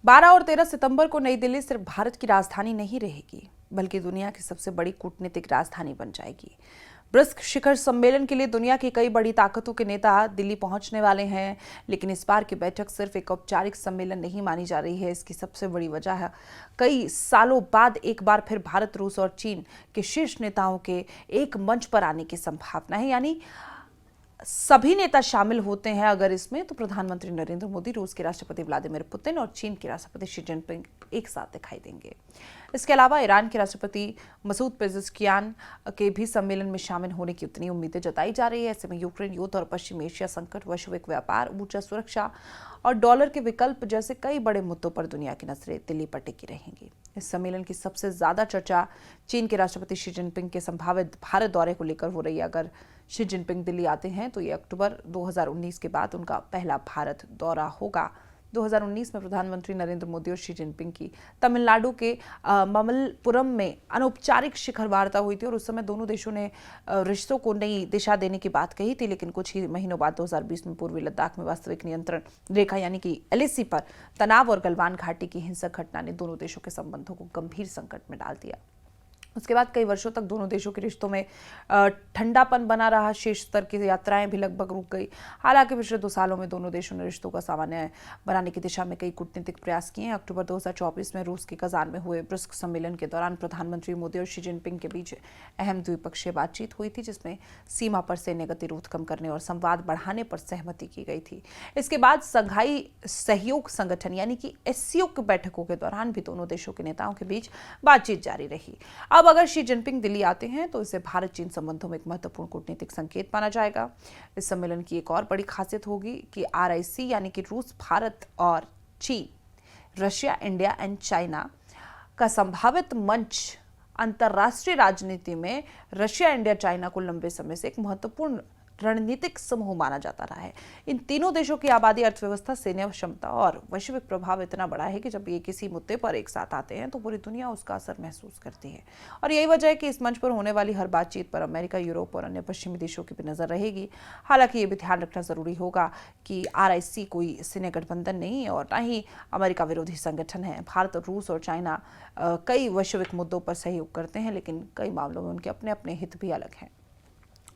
12 और 13 सितंबर को नई दिल्ली सिर्फ भारत की राजधानी नहीं रहेगी, बल्कि दुनिया की सबसे बड़ी कूटनीतिक राजधानी बन जाएगी। ब्रिक्स शिखर सम्मेलन के लिए दुनिया की कई बड़ी ताकतों के नेता दिल्ली पहुंचने वाले हैं, लेकिन इस बार की बैठक सिर्फ एक औपचारिक सम्मेलन नहीं मानी जा रही है। इसकी सबसे बड़ी वजह है कई सालों बाद एक बार फिर भारत, रूस और चीन के शीर्ष नेताओं के एक मंच पर आने की संभावना है। यानी सभी नेता शामिल होते हैं अगर इसमें, तो प्रधानमंत्री नरेंद्र मोदी, रूस के राष्ट्रपति व्लादिमीर पुतिन और चीन के राष्ट्रपति शी जिनपिंग एक साथ दिखाई देंगे। इसके अलावा ईरान के राष्ट्रपति मसूद पेजेश्कियान के भी सम्मेलन में शामिल होने की उतनी उम्मीदें जताई जा रही है। ऐसे में यूक्रेन युद्ध और पश्चिम एशिया संकट, वैश्विक व्यापार, ऊर्जा सुरक्षा और डॉलर के विकल्प जैसे कई बड़े मुद्दों पर दुनिया की नजरें दिल्ली पर टिकी रहेंगी। इस सम्मेलन की सबसे ज्यादा चर्चा चीन के राष्ट्रपति शी जिनपिंग के संभावित भारत दौरे को लेकर हो रही है। अगर शी जिनपिंग दिल्ली आते हैं तो ये अक्टूबर 2019 के बाद उनका पहला भारत दौरा होगा। 2019 में प्रधानमंत्री नरेंद्र मोदी और शी जिनपिंग की तमिलनाडु के ममल्लपुरम में अनौपचारिक शिखर वार्ता हुई थी और उस समय दोनों देशों ने रिश्तों को नई दिशा देने की बात कही थी। लेकिन कुछ ही महीनों बाद 2020 में पूर्वी लद्दाख में वास्तविक नियंत्रण रेखा यानी कि एलएसी पर तनाव और गलवान घाटी की हिंसक घटना ने दोनों देशों के संबंधों को गंभीर संकट में डाल दिया। उसके बाद कई वर्षों तक दोनों देशों के रिश्तों में ठंडापन बना रहा। शीर्ष स्तर की यात्राएं भी लगभग रुक गई। हालांकि पिछले 2 सालों में दोनों देशों ने रिश्तों का सामान्य बनाने की दिशा में कई कूटनीतिक प्रयास किए हैं। अक्टूबर 2024 में रूस के कजान में हुए ब्रिक्स सम्मेलन के दौरान प्रधानमंत्री मोदी और शी जिनपिंग के बीच अहम द्विपक्षीय बातचीत हुई थी, जिसमें सीमा पर सैन्य गतिरोध कम करने और संवाद बढ़ाने पर सहमति की गई थी। इसके बाद संघाई सहयोग संगठन यानी कि एससीओ की बैठकों के दौरान भी दोनों देशों के नेताओं के बीच बातचीत जारी रही। अब अगर शी जिनपिंग दिल्ली आते हैं तो इसे भारत चीन संबंधों में एक महत्वपूर्ण कूटनीतिक संकेत माना जाएगा। इस सम्मेलन की एक और बड़ी खासियत होगी कि आरआईसी यानी कि रूस, भारत और चीन, रशिया, इंडिया एंड चाइना का संभावित मंच अंतर्राष्ट्रीय राजनीति में रशिया, इंडिया, चाइना को लंबे समय से एक महत्वपूर्ण रणनीतिक समूह माना जाता रहा है। इन तीनों देशों की आबादी, अर्थव्यवस्था, सैन्य क्षमता और वैश्विक प्रभाव इतना बड़ा है कि जब ये किसी मुद्दे पर एक साथ आते हैं तो पूरी दुनिया उसका असर महसूस करती है। और यही वजह है कि इस मंच पर होने वाली हर बातचीत पर अमेरिका, यूरोप और अन्य पश्चिमी देशों की भी नजर रहेगी। हालांकि ये भी ध्यान रखना जरूरी होगा कि आरआईसी कोई सैन्य गठबंधन नहीं है और न ही अमेरिका विरोधी संगठन है। भारत, रूस और चाइना कई वैश्विक मुद्दों पर सहयोग करते हैं, लेकिन कई मामलों में उनके अपने अपने हित भी अलग हैं।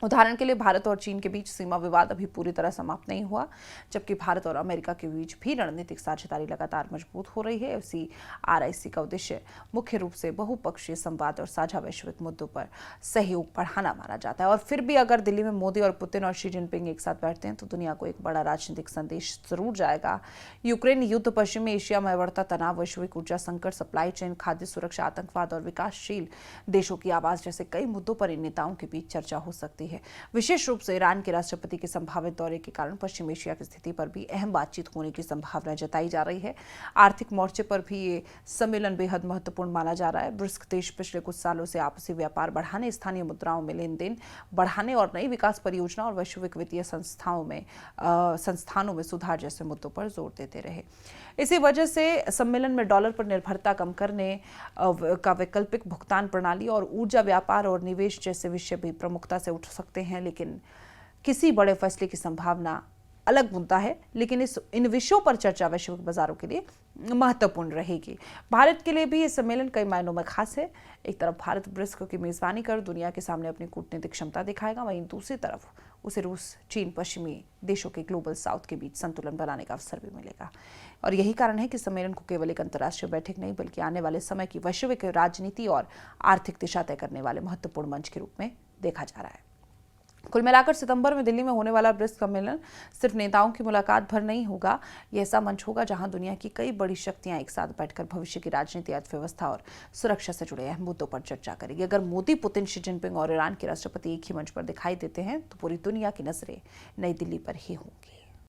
उदाहरण के लिए भारत और चीन के बीच सीमा विवाद अभी पूरी तरह समाप्त नहीं हुआ, जबकि भारत और अमेरिका के बीच भी रणनीतिक साझेदारी लगातार मजबूत हो रही है। इसी आरआईसी का उद्देश्य मुख्य रूप से बहुपक्षीय संवाद और साझा वैश्विक मुद्दों पर सहयोग बढ़ाना माना जाता है। और फिर भी अगर दिल्ली में मोदी और पुतिन और शी जिनपिंग एक साथ बैठते हैं तो दुनिया को एक बड़ा राजनीतिक संदेश जरूर जाएगा। यूक्रेन युद्ध, पश्चिमी एशिया में बढ़ता तनाव, वैश्विक ऊर्जा संकट, सप्लाई चेन, खाद्य सुरक्षा, आतंकवाद और विकासशील देशों की आवाज जैसे कई मुद्दों पर इन नेताओं के बीच चर्चा हो सकती है। विशेष रूप से ईरान के राष्ट्रपति के संभावित दौरे के कारण पश्चिम एशिया की स्थिति पर भी अहम बातचीत होने की संभावना जताई जा रही है। आर्थिक मोर्चे पर भी ये सम्मेलन बेहद महत्वपूर्ण माना जा रहा है। ब्रिक्स देश पिछले कुछ सालों से आपसी व्यापार बढ़ाने, स्थानीय मुद्राओं में लेन देन बढ़ाने और नई विकास परियोजना और वैश्विक वित्तीय संस्थानों में सुधार जैसे मुद्दों पर जोर देते रहे। इसी वजह से सम्मेलन में डॉलर पर निर्भरता कम करने का वैकल्पिक भुगतान प्रणाली और ऊर्जा, व्यापार और निवेश जैसे विषय भी प्रमुखता से उठ सकते हैं। लेकिन किसी बड़े फैसले की संभावना अलग मुद्दा है, लेकिन इन विषयों पर चर्चा वैश्विक बाजारों के लिए महत्वपूर्ण रहेगी। भारत के लिए भी ये सम्मेलन कई मायनों में खास है। एक तरफ भारत ब्रिक्स की मेजबानी कर दुनिया के सामने अपनी कूटनीतिक क्षमता दिखाएगा, वहीं दूसरी तरफ उसे रूस, चीन, पश्चिमी देशों के ग्लोबल साउथ के बीच संतुलन बनाने का अवसर भी मिलेगा। और यही कारण है कि सम्मेलन को केवल एक अंतर्राष्ट्रीय बैठक नहीं, बल्कि आने वाले समय की वैश्विक राजनीति और आर्थिक दिशा तय करने वाले महत्वपूर्ण मंच के रूप में देखा जा रहा है। कुल मिलाकर सितंबर में दिल्ली में होने वाला ब्रिक्स सम्मेलन सिर्फ नेताओं की मुलाकात भर नहीं होगा। यह ऐसा मंच होगा जहां दुनिया की कई बड़ी शक्तियां एक साथ बैठकर भविष्य की राजनीति, अर्थव्यवस्था और सुरक्षा से जुड़े अहम मुद्दों पर चर्चा करेगी। अगर मोदी, पुतिन, शी जिनपिंग और ईरान के राष्ट्रपति एक ही मंच पर दिखाई देते हैं तो पूरी दुनिया की नजरें नई दिल्ली पर ही होंगी।